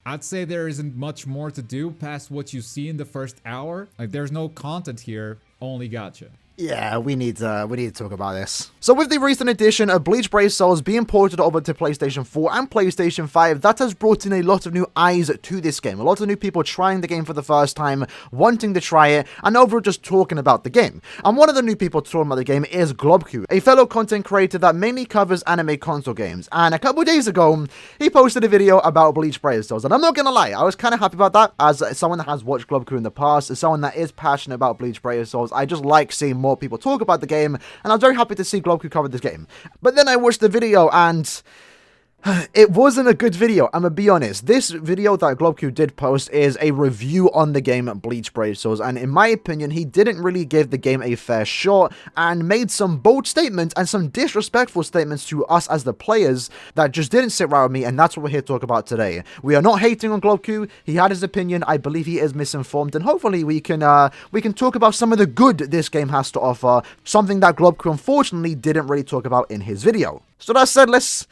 I'd say there isn't much more to do past what you see in the first hour. Like, there's no content here, only gacha. Yeah, we need to talk about this. So with the recent edition of Bleach Brave Souls being ported over to PlayStation 4 and PlayStation 5, that has brought in a lot of new eyes to this game. A lot of new people trying the game for the first time, wanting to try it, and overall just talking about the game. And one of the new people talking about the game is Globku, a fellow content creator that mainly covers anime console games. And a couple days ago, he posted a video about Bleach Brave Souls. And I'm not gonna lie, I was kind of happy about that. As someone that has watched Globku in the past, as someone that is passionate about Bleach Brave Souls, I just like seeing more people talk about the game, and I was very happy to see Globku cover this game. But then I watched the video, and it wasn't a good video, I'm gonna be honest. This video that Globku did post is a review on the game Bleach Brave Souls, and in my opinion, he didn't really give the game a fair shot, and made some bold statements and some disrespectful statements to us as the players that just didn't sit right with me, and that's what we're here to talk about today. We are not hating on Globku. He had his opinion. I believe he is misinformed, and hopefully we can talk about some of the good this game has to offer, something that Globku unfortunately didn't really talk about in his video. So that said, let's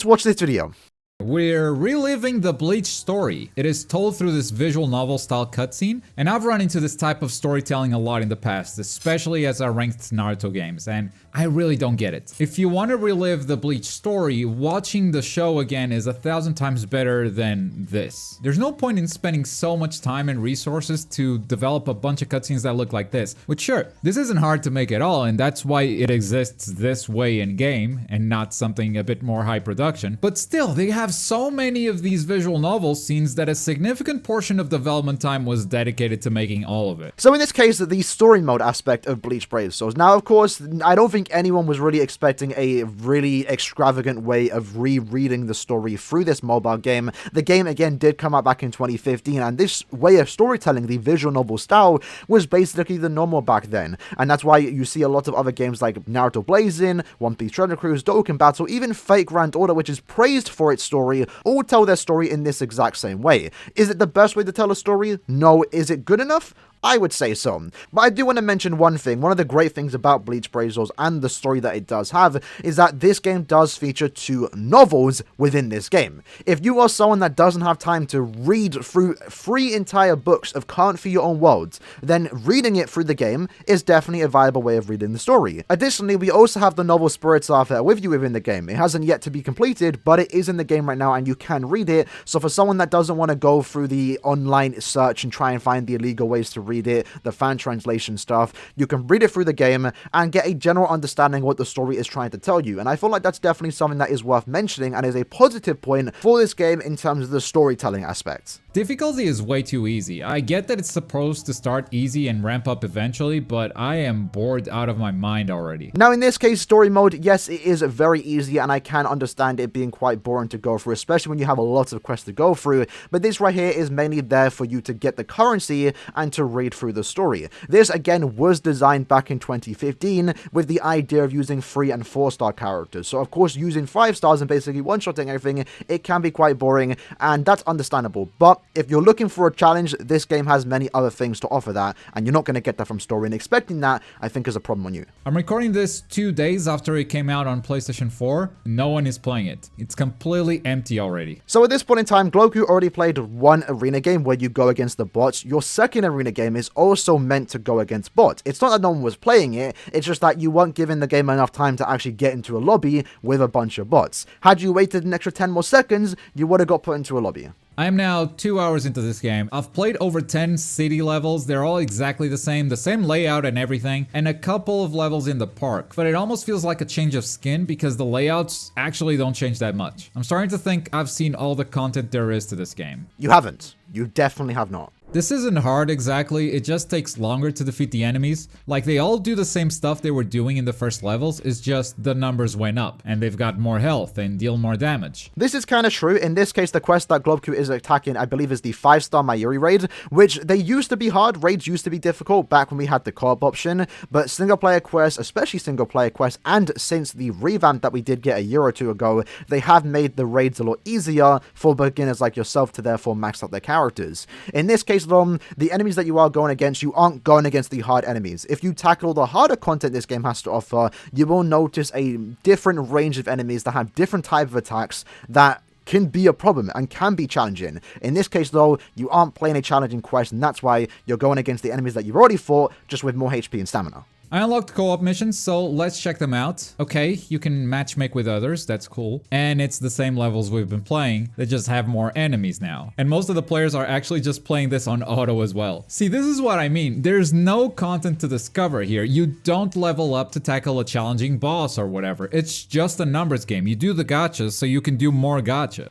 watch this video. We're reliving the Bleach story. It is told through this visual novel style cutscene, and I've run into this type of storytelling a lot in the past, especially as I ranked Naruto games, and I really don't get it. If you want to relive the Bleach story, watching the show again is 1,000 times better than this. There's no point in spending so much time and resources to develop a bunch of cutscenes that look like this, which sure, this isn't hard to make at all, and that's why it exists this way in game, and not something a bit more high production, but still, they have so many of these visual novel scenes that a significant portion of development time was dedicated to making all of it. So in this case, the story mode aspect of Bleach Brave Souls. Now, of course, I don't think anyone was really expecting a really extravagant way of rereading the story through this mobile game. The game, again, did come out back in 2015, and this way of storytelling, the visual novel style, was basically the normal back then. And that's why you see a lot of other games like Naruto Blazing, One Piece Treasure Cruise, Dokkan Battle, even Fate Grand Order, which is praised for its story, all tell their story in this exact same way. Is it the best way to tell a story? No. Is it good enough? I would say so. But I do want to mention one thing. One of the great things about Bleach Brave Souls and the story that it does have is that this game does feature 2 novels within this game. If you are someone that doesn't have time to read through 3 entire books of Can't For Your Own Worlds, then reading it through the game is definitely a viable way of reading the story. Additionally, we also have the novel Spirits Are There with you within the game. It hasn't yet to be completed, but it is in the game right now and you can read it. So for someone that doesn't want to go through the online search and try and find the illegal ways to read it, the fan translation stuff, you can read it through the game and get a general understanding what the story is trying to tell you. And I feel like that's definitely something that is worth mentioning and is a positive point for this game in terms of the storytelling aspects. Difficulty is way too easy. I get that it's supposed to start easy and ramp up eventually, but I am bored out of my mind already. Now in this case, story mode, yes, it is very easy and I can understand it being quite boring to go through, especially when you have a lot of quests to go through, but this right here is mainly there for you to get the currency and to read through the story. This again was designed back in 2015 with the idea of using 3 and 4 star characters. So of course using 5 stars and basically one-shotting everything, it can be quite boring and that's understandable. But if you're looking for a challenge, this game has many other things to offer that, and you're not going to get that from story, and expecting that, I think, is a problem on you. I'm recording this 2 days after it came out on PlayStation 4. No one is playing it. It's completely empty already. So at this point in time, Globku already played 1 arena game where you go against the bots. Your second arena game is also meant to go against bots. It's not that no one was playing it, it's just that you weren't giving the game enough time to actually get into a lobby with a bunch of bots. Had you waited an extra 10 more seconds, you would have got put into a lobby. I am now 2 hours into this game. I've played over 10 city levels. They're all exactly the same layout and everything, and a couple of levels in the park. But it almost feels like a change of skin because the layouts actually don't change that much. I'm starting to think I've seen all the content there is to this game. You haven't. You definitely have not. This isn't hard exactly, it just takes longer to defeat the enemies. Like, they all do the same stuff they were doing in the first levels, it's just the numbers went up, and they've got more health and deal more damage. This is kind of true. In this case, the quest that Globku is attacking, I believe, is the 5-star Mayuri raid, which they used to be hard. Raids used to be difficult back when we had the co-op option, but single-player quests, especially single-player quests, and since the revamp that we did get a year or 2 ago, they have made the raids a lot easier for beginners like yourself to therefore max out their characters. In this case, though, the enemies that you are going against, you aren't going against the hard enemies. If you tackle the harder content this game has to offer, you will notice a different range of enemies that have different type of attacks that can be a problem and can be challenging. In this case, though, you aren't playing a challenging quest, and that's why you're going against the enemies that you've already fought, just with more HP and stamina. I unlocked co-op missions, so let's check them out. Okay, you can matchmake with others, that's cool. And it's the same levels we've been playing, they just have more enemies now. And most of the players are actually just playing this on auto as well. See, this is what I mean. There's no content to discover here. You don't level up to tackle a challenging boss or whatever. It's just a numbers game. You do the gachas so you can do more gacha.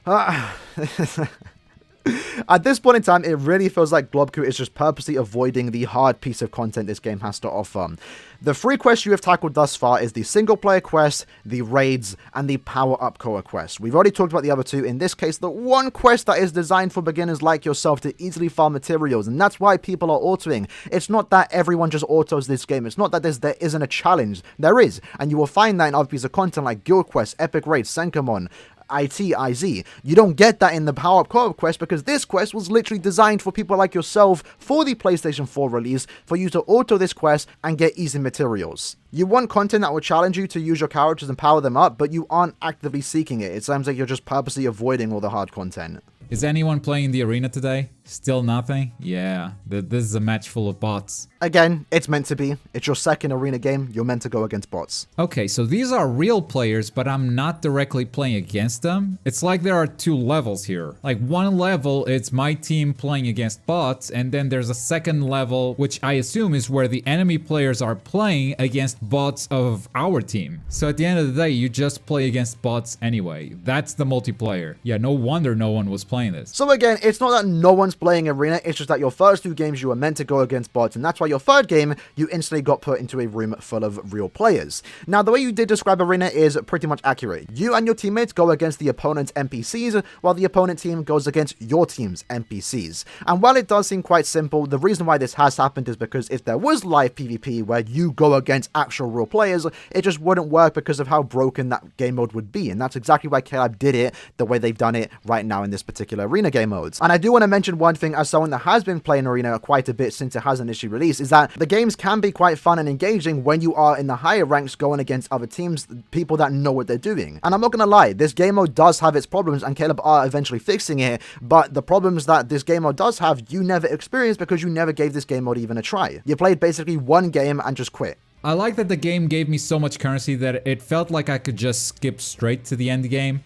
At this point in time, it really feels like Globku is just purposely avoiding the hard piece of content this game has to offer. The 3 quests you have tackled thus far is the single player quest, the raids, and the power-up core quest. We've already talked about the other 2. In this case, the one quest that is designed for beginners like yourself to easily farm materials, and that's why people are autoing. It's not that everyone just autos this game. It's not that there isn't a challenge. There is, and you will find that in other pieces of content like guild quests, epic raids, Senkamon, IZ. You don't get that in the power-up co-op quest because this quest was literally designed for people like yourself for the PlayStation 4 release, for you to auto this quest and get easy materials. You want content that will challenge you to use your characters and power them up, but you aren't actively seeking it. It sounds like you're just purposely avoiding all the hard content. Is anyone playing the arena today? Still nothing? Yeah, this is a match full of bots. Again, it's meant to be. It's your second arena game. You're meant to go against bots. Okay, so these are real players, but I'm not directly playing against them. It's like there are 2 levels here. Like one level, it's my team playing against bots, and then there's a second level, which I assume is where the enemy players are playing against bots of our team. So at the end of the day, you just play against bots anyway. That's the multiplayer. Yeah, no wonder no one was playing this. So again, it's not that no one's playing arena, it's just that your first 2 games you were meant to go against bots, and that's why your third game you instantly got put into a room full of real players. Now, the way you did describe arena is pretty much accurate. You and your teammates go against the opponent's NPCs, while the opponent team goes against your team's NPCs. And while it does seem quite simple, the reason why this has happened is because if there was live PvP where you go against actual real players, it just wouldn't work because of how broken that game mode would be, and that's exactly why KLab did it the way they've done it right now in this particular arena game modes. And I do want to mention one thing as someone that has been playing arena quite a bit since it has initially released, is that the games can be quite fun and engaging when you are in the higher ranks going against other teams, people that know what they're doing. And I'm not gonna lie, this game mode does have its problems, and KLab are eventually fixing it, but the problems that this game mode does have, you never experienced because you never gave this game mode even a try. You played basically one game and just quit. I like that the game gave me so much currency that it felt like I could just skip straight to the end game.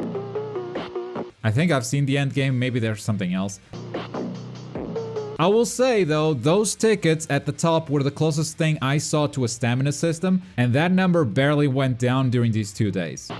I think I've seen the end game, maybe there's something else. I will say though, those tickets at the top were the closest thing I saw to a stamina system, and that number barely went down during these 2 days.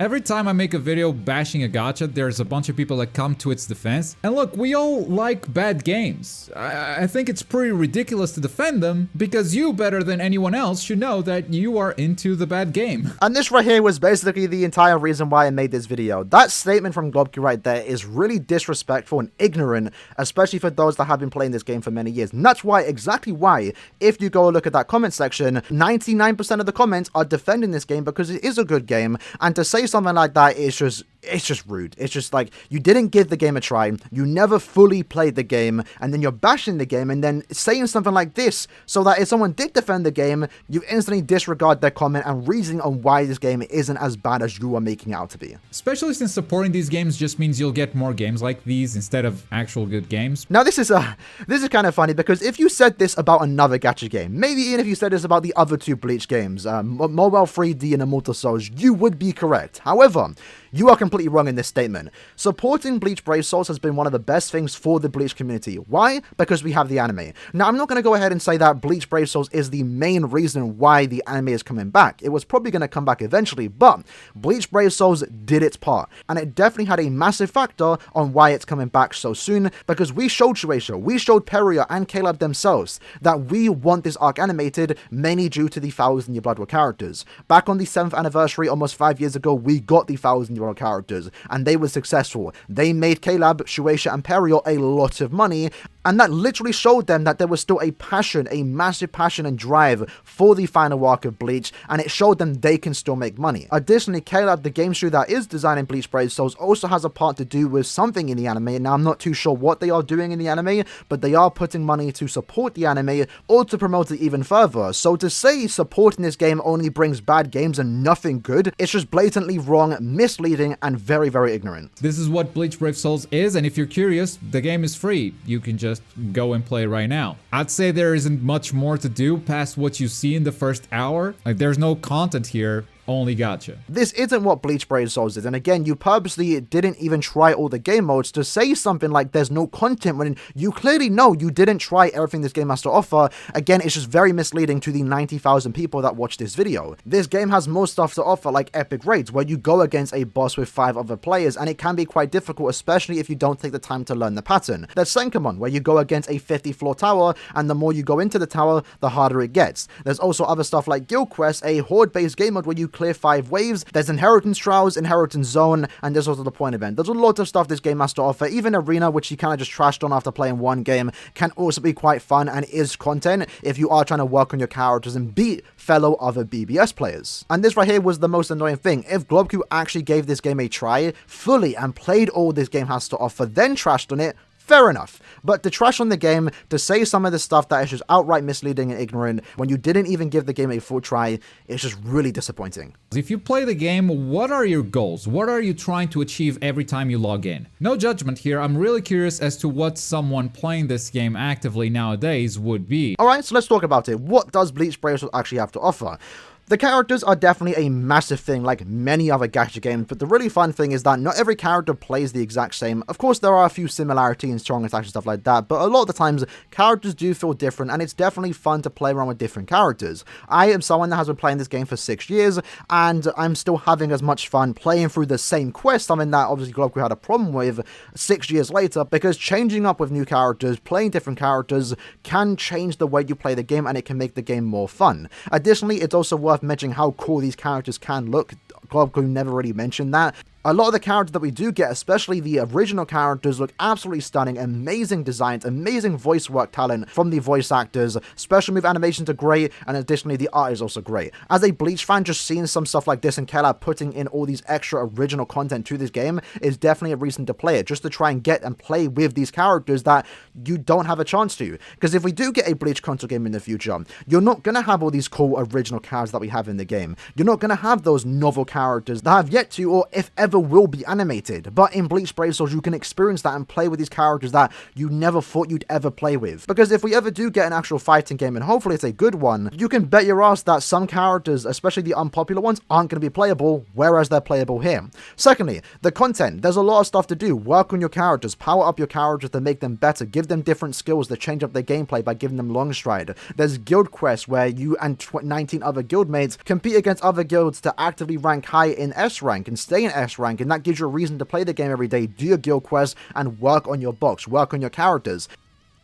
Every time I make a video bashing a gacha, there's a bunch of people that come to its defense. And look, we all like bad games. I think it's pretty ridiculous to defend them, because you, better than anyone else, should know that you are into the bad game. And this right here was basically the entire reason why I made this video. That statement from Globku right there is really disrespectful and ignorant, especially for those that have been playing this game for many years. And that's why, exactly why, if you go look at that comment section, 99% of the comments are defending this game because it is a good game, and to say something like that is just rude. It's just like, you didn't give the game a try, you never fully played the game, and then you're bashing the game and then saying something like this, so that if someone did defend the game, you instantly disregard their comment and reasoning on why this game isn't as bad as you are making it out to be. Especially since supporting these games just means you'll get more games like these instead of actual good games. Now this is kind of funny, because if you said this about another gacha game, maybe even if you said this about the other 2 Bleach games, Mobile 3D and Immortal Souls, you would be correct. However, you are completely wrong in this statement. Supporting Bleach Brave Souls has been one of the best things for the Bleach community. Why? Because we have the anime. Now, I'm not going to go ahead and say that Bleach Brave Souls is the main reason why the anime is coming back. It was probably going to come back eventually, but Bleach Brave Souls did its part, and it definitely had a massive factor on why it's coming back so soon, because we showed Shueisha, we showed Peria and KLab themselves that we want this arc animated, mainly due to the 1,000 Year Blood War characters. Back on the 7th anniversary, almost 5 years ago, we got the 1,000 Year Blood characters, and they were successful. They made KLab, Shueisha, and Perio a lot of money, And that literally showed them that there was still a passion, a massive passion and drive for the final arc of Bleach, and it showed them they can still make money. Additionally, Caleb, the game studio that is designing Bleach Brave Souls, also has a part to do with something in the anime. Now, I'm not too sure what they are doing in the anime, but they are putting money to support the anime or to promote it even further. So to say supporting this game only brings bad games and nothing good, it's just blatantly wrong, misleading, and very, very ignorant. This is what Bleach Brave Souls is, and if you're curious, the game is free. You can just go and play right now. I'd say there isn't much more to do past what you see in the first hour. Like, there's no content here. Only gacha. This isn't what Bleach Brave Souls is, and again, you purposely didn't even try all the game modes to say something like there's no content when you clearly know you didn't try everything this game has to offer. Again, it's just very misleading to the 90,000 people that watch this video. This game has more stuff to offer, like epic raids, where you go against a boss with 5 other players, and it can be quite difficult, especially if you don't take the time to learn the pattern. There's Senkamon, where you go against a 50-floor tower, and the more you go into the tower, the harder it gets. There's also other stuff like Guild Quest, a horde-based game mode where you clear 5 waves. There's Inheritance Trials, Inheritance Zone, and there's also the point event. There's a lot of stuff this game has to offer. Even Arena, which you kind of just trashed on after playing one game, can also be quite fun and is content if you are trying to work on your characters and beat fellow other BBS players. And this right here was the most annoying thing. If Globku actually gave this game a try fully and played all this game has to offer, then trashed on it, fair enough. But to trash on the game, to say some of the stuff that is just outright misleading and ignorant when you didn't even give the game a full try, it's just really disappointing. If you play the game, what are your goals? What are you trying to achieve every time you log in? No judgment here, I'm really curious as to what someone playing this game actively nowadays would be. Alright, so let's talk about it. What does Bleach Brave Souls actually have to offer? The characters are definitely a massive thing like many other gacha games, but the really fun thing is that not every character plays the exact same. Of course, there are a few similarities in strong attacks and stuff like that, but a lot of the times, characters do feel different, and it's definitely fun to play around with different characters. I am someone that has been playing this game for 6 years, and I'm still having as much fun playing through the same quest, something that obviously Globku had a problem with 6 years later, because changing up with new characters, playing different characters, can change the way you play the game, and it can make the game more fun. Additionally, it's also worth mentioning how cool these characters can look. Globku never really mentioned that. A lot of the characters that we do get, especially the original characters, look absolutely stunning, amazing designs, amazing voice work talent from the voice actors, special move animations are great, and additionally the art is also great. As a Bleach fan, just seeing some stuff like this and Kellab putting in all these extra original content to this game is definitely a reason to play it, just to try and get and play with these characters that you don't have a chance to. Because if we do get a Bleach console game in the future, you're not going to have all these cool original characters that we have in the game. You're not going to have those novel characters that have yet to, or if ever will be animated. But in Bleach Brave Souls, you can experience that and play with these characters that you never thought you'd ever play with. Because if we ever do get an actual fighting game, and hopefully it's a good one, you can bet your ass that some characters, especially the unpopular ones, aren't going to be playable, whereas they're playable here. Secondly, the content. There's a lot of stuff to do. Work on your characters, power up your characters to make them better, give them different skills to change up their gameplay by giving them long stride. There's guild quests where you and 19 other guildmates compete against other guilds to actively rank high in S rank and stay in S rank, and that gives you a reason to play the game every day, do your guild quests, and work on your box, work on your characters.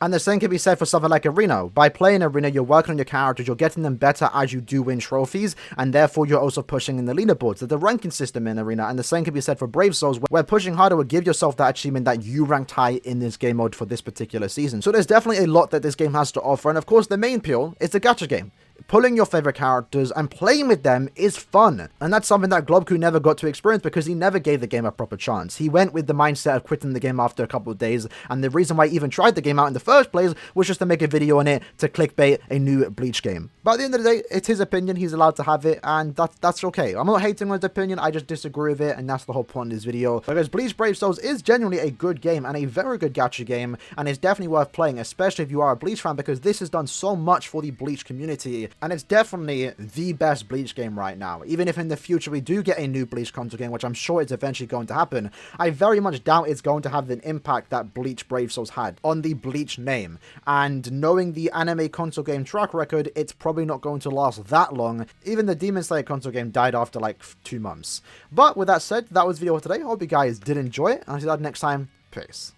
And the same can be said for something like Arena. By playing Arena, you're working on your characters, you're getting them better as you do win trophies, and therefore you're also pushing in the leaderboards. There's the ranking system in Arena, and the same can be said for Brave Souls, where pushing harder will give yourself that achievement that you ranked high in this game mode for this particular season. So there's definitely a lot that this game has to offer, and of course the main appeal is the gacha game. Pulling your favorite characters and playing with them is fun, and that's something that Globku never got to experience because he never gave the game a proper chance. He went with the mindset of quitting the game after a couple of days, and the reason why he even tried the game out in the first place was just to make a video on it to clickbait a new Bleach game. But at the end of the day, it's his opinion, he's allowed to have it, and that's okay. I'm not hating on his opinion, I just disagree with it, and that's the whole point of this video. Because Bleach Brave Souls is genuinely a good game and a very good gacha game, and it's definitely worth playing, especially if you are a Bleach fan, because this has done so much for the Bleach community, and it's definitely the best Bleach game right now. Even if in the future we do get a new Bleach console game, which I'm sure it's eventually going to happen, I very much doubt it's going to have an impact that Bleach Brave Souls had on the Bleach name. And knowing the anime console game track record, it's probably not going to last that long. Even the Demon Slayer console game died after like 2 months. But with that said, that was the video for today. I hope you guys did enjoy it, and I'll see you guys next time. Peace.